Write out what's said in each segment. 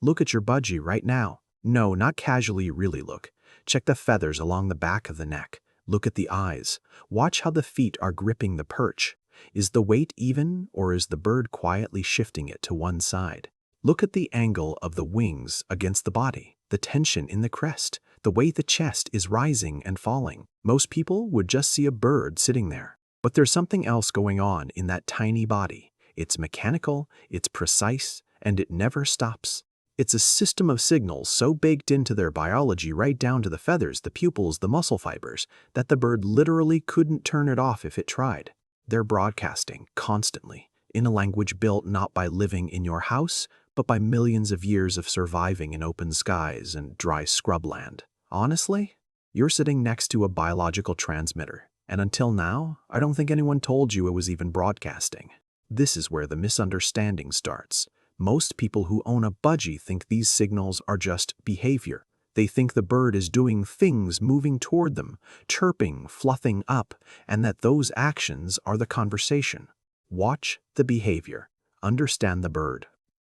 Look at your budgie right now. No, not casually, really look. Check the feathers along the back of the neck. Look at the eyes. Watch how the feet are gripping the perch. Is the weight even, or is the bird quietly shifting it to one side? Look at the angle of the wings against the body, the tension in the crest, the way the chest is rising and falling. Most people would just see a bird sitting there. But there's something else going on in that tiny body. It's mechanical, it's precise, and it never stops. It's a system of signals so baked into their biology, right down to the feathers, the pupils, the muscle fibers, that the bird literally couldn't turn it off if it tried. They're broadcasting constantly, in a language built not by living in your house, but by millions of years of surviving in open skies and dry scrubland. Honestly, you're sitting next to a biological transmitter, and until now, I don't think anyone told you it was even broadcasting. This is where the misunderstanding starts. Most people who own a budgie think these signals are just behavior. They think the bird is doing things moving toward them, chirping, fluffing up, and that those actions are the conversation. Watch the behavior. Understand the bird.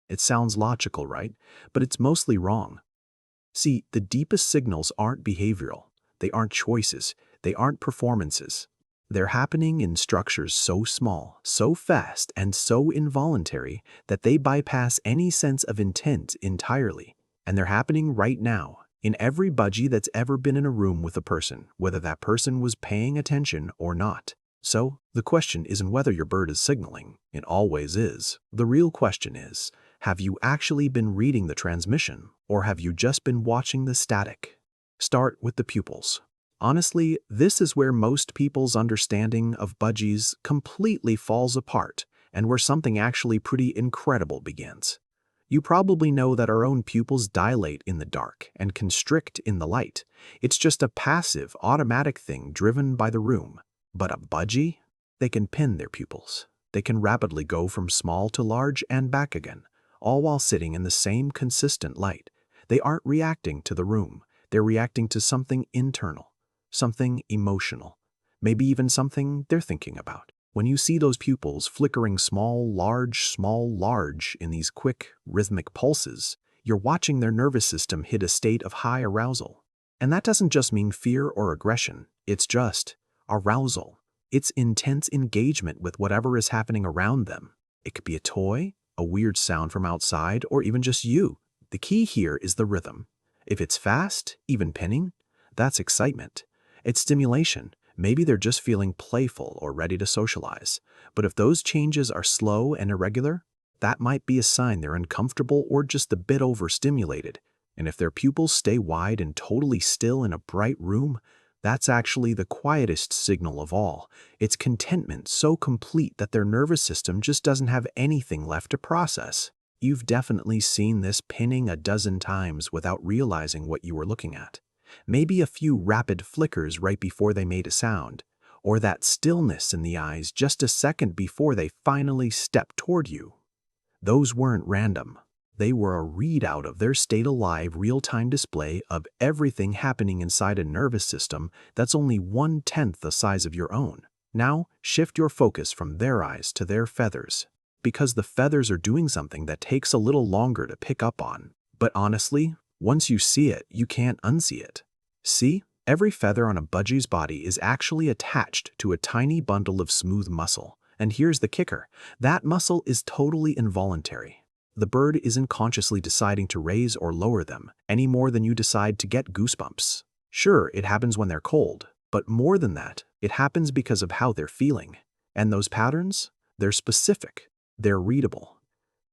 It sounds logical, right? But it's mostly wrong. See, the deepest signals aren't behavioral. They aren't choices. They aren't performances. They're happening in structures so small, so fast, and so involuntary that they bypass any sense of intent entirely. And they're happening right now, in every budgie that's ever been in a room with a person, whether that person was paying attention or not. So, the question isn't whether your bird is signaling. It always is. The real question is, have you actually been reading the transmission, or have you just been watching the static? Start with the pupils. Honestly, this is where most people's understanding of budgies completely falls apart, and where something actually pretty incredible begins. You probably know that our own pupils dilate in the dark and constrict in the light. It's just a passive, automatic thing driven by the room. But a budgie? They can pin their pupils. They can rapidly go from small to large and back again, all while sitting in the same consistent light. They aren't reacting to the room. They're reacting to something internal. Something emotional, maybe even something they're thinking about. When you see those pupils flickering small, large in these quick, rhythmic pulses, you're watching their nervous system hit a state of high arousal. And that doesn't just mean fear or aggression, it's just arousal. It's intense engagement with whatever is happening around them. It could be a toy, a weird sound from outside, or even just you. The key here is the rhythm. If it's fast, even pinning, that's excitement. It's stimulation. Maybe they're just feeling playful or ready to socialize. But if those changes are slow and irregular, that might be a sign they're uncomfortable or just a bit overstimulated. And if their pupils stay wide and totally still in a bright room, that's actually the quietest signal of all. It's contentment so complete that their nervous system just doesn't have anything left to process. You've definitely seen this pinning a dozen times without realizing what you were looking at. Maybe a few rapid flickers right before they made a sound, or that stillness in the eyes just a second before they finally stepped toward you. Those weren't random. They were a readout of their state-alive real-time display of everything happening inside a nervous system that's only 1/10 the size of your own. Now, shift your focus from their eyes to their feathers, because the feathers are doing something that takes a little longer to pick up on. But honestly, once you see it, you can't unsee it. See? Every feather on a budgie's body is actually attached to a tiny bundle of smooth muscle. And here's the kicker. That muscle is totally involuntary. The bird isn't consciously deciding to raise or lower them, any more than you decide to get goosebumps. Sure, it happens when they're cold, but more than that, it happens because of how they're feeling. And those patterns? They're specific. They're readable.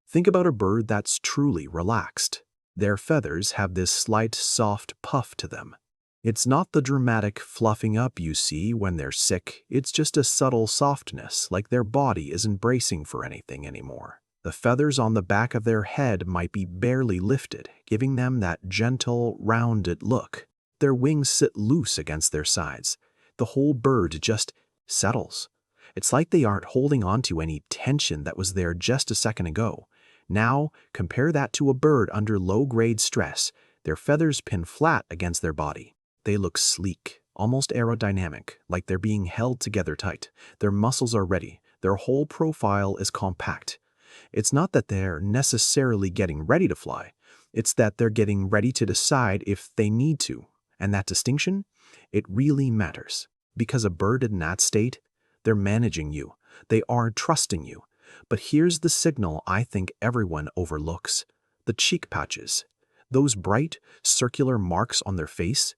Think about a bird that's truly relaxed. Their feathers have this slight, soft puff to them. It's not the dramatic fluffing up you see when they're sick, it's just a subtle softness, like their body isn't bracing for anything anymore. The feathers on the back of their head might be barely lifted, giving them that gentle, rounded look. Their wings sit loose against their sides. The whole bird just settles. It's like they aren't holding on to any tension that was there just a second ago. Now, compare that to a bird under low-grade stress. Their feathers pin flat against their body. They look sleek, almost aerodynamic, like they're being held together tight. Their muscles are ready. Their whole profile is compact. It's not that they're necessarily getting ready to fly. It's that they're getting ready to decide if they need to. And that distinction, it really matters. Because a bird in that state, they're managing you. They are trusting you. But here's the signal I think everyone overlooks. The cheek patches. Those bright, circular marks on their face,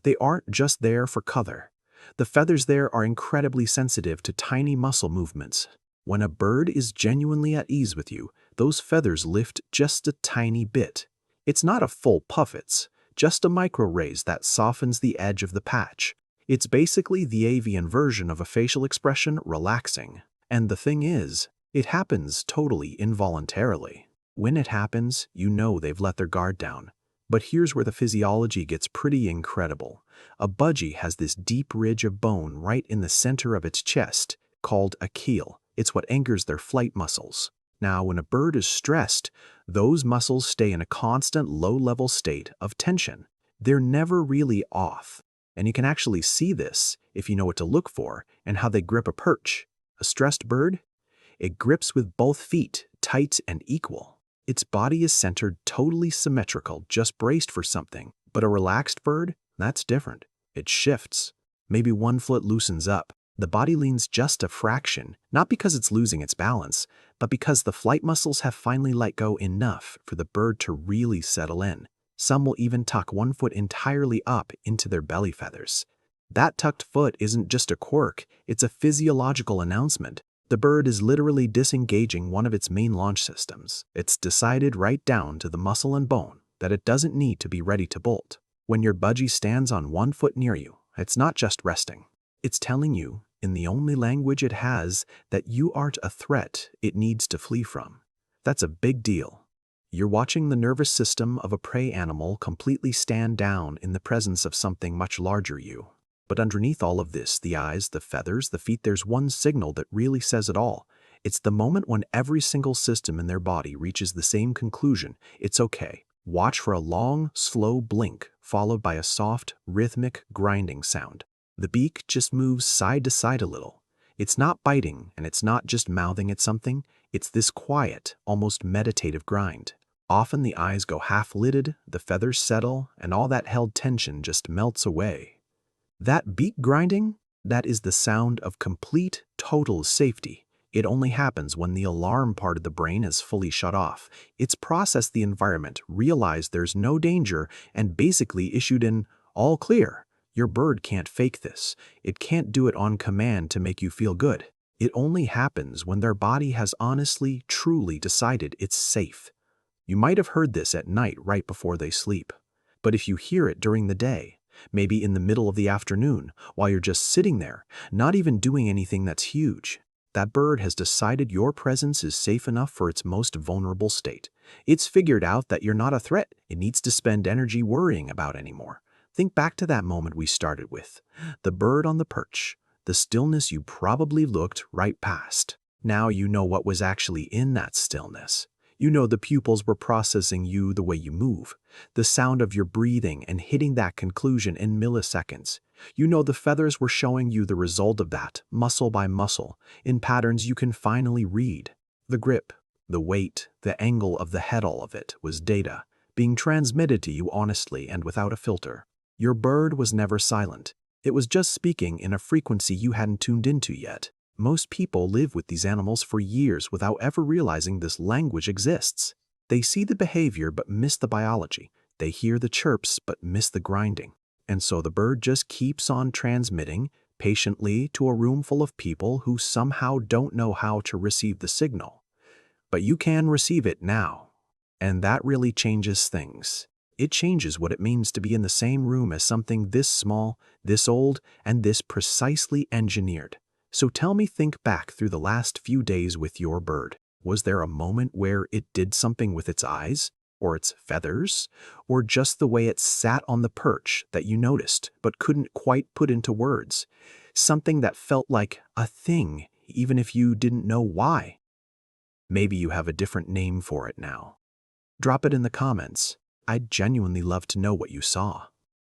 they aren't just there for color. The feathers there are incredibly sensitive to tiny muscle movements. When a bird is genuinely at ease with you, those feathers lift just a tiny bit. It's not a full puff, it's just a micro raise that softens the edge of the patch. It's basically the avian version of a facial expression relaxing. And the thing is, it happens totally involuntarily. When it happens, you know they've let their guard down. But here's where the physiology gets pretty incredible. A budgie has this deep ridge of bone right in the center of its chest, called a keel. It's what anchors their flight muscles. Now, when a bird is stressed, those muscles stay in a constant low-level state of tension. They're never really off. And you can actually see this if you know what to look for and how they grip a perch. A stressed bird? It grips with both feet, tight and equal. Its body is centered, totally symmetrical, just braced for something. But a relaxed bird? That's different. It shifts. Maybe one foot loosens up. The body leans just a fraction, not because it's losing its balance, but because the flight muscles have finally let go enough for the bird to really settle in. Some will even tuck one foot entirely up into their belly feathers. That tucked foot isn't just a quirk, it's a physiological announcement. The bird is literally disengaging one of its main launch systems. It's decided right down to the muscle and bone that it doesn't need to be ready to bolt. When your budgie stands on one foot near you, it's not just resting. It's telling you, in the only language it has, that you aren't a threat it needs to flee from. That's a big deal. You're watching the nervous system of a prey animal completely stand down in the presence of something much larger you. But underneath all of this, the eyes, the feathers, the feet, there's one signal that really says it all. It's the moment when every single system in their body reaches the same conclusion. It's okay. Watch for a long, slow blink, followed by a soft, rhythmic, grinding sound. The beak just moves side to side a little. It's not biting, and it's not just mouthing at something. It's this quiet, almost meditative grind. Often the eyes go half-lidded, the feathers settle, and all that held tension just melts away. That beak grinding, that is the sound of complete, total safety. It only happens when the alarm part of the brain is fully shut off. It's processed the environment, realized there's no danger, and basically issued an all clear. Your bird can't fake this. It can't do it on command to make you feel good. It only happens when their body has honestly, truly decided it's safe. You might have heard this at night right before they sleep. But if you hear it during the day, maybe in the middle of the afternoon, while you're just sitting there, not even doing anything that's huge, that bird has decided your presence is safe enough for its most vulnerable state. It's figured out that you're not a threat it needs to spend energy worrying about anymore. Think back to that moment we started with. The bird on the perch, the stillness you probably looked right past. Now you know what was actually in that stillness. You know the pupils were processing you the way you move, the sound of your breathing and hitting that conclusion in milliseconds. You know the feathers were showing you the result of that, muscle by muscle, in patterns you can finally read. The grip, the weight, the angle of the head, all of it was data, being transmitted to you honestly and without a filter. Your bird was never silent. It was just speaking in a frequency you hadn't tuned into yet. Most people live with these animals for years without ever realizing this language exists. They see the behavior but miss the biology. They hear the chirps but miss the grinding. And so the bird just keeps on transmitting patiently to a room full of people who somehow don't know how to receive the signal. But you can receive it now. And that really changes things. It changes what it means to be in the same room as something this small, this old, and this precisely engineered. So tell me, think back through the last few days with your bird. Was there a moment where it did something with its eyes, or its feathers, or just the way it sat on the perch that you noticed but couldn't quite put into words? Something that felt like a thing, even if you didn't know why. Maybe you have a different name for it now. Drop it in the comments. I'd genuinely love to know what you saw.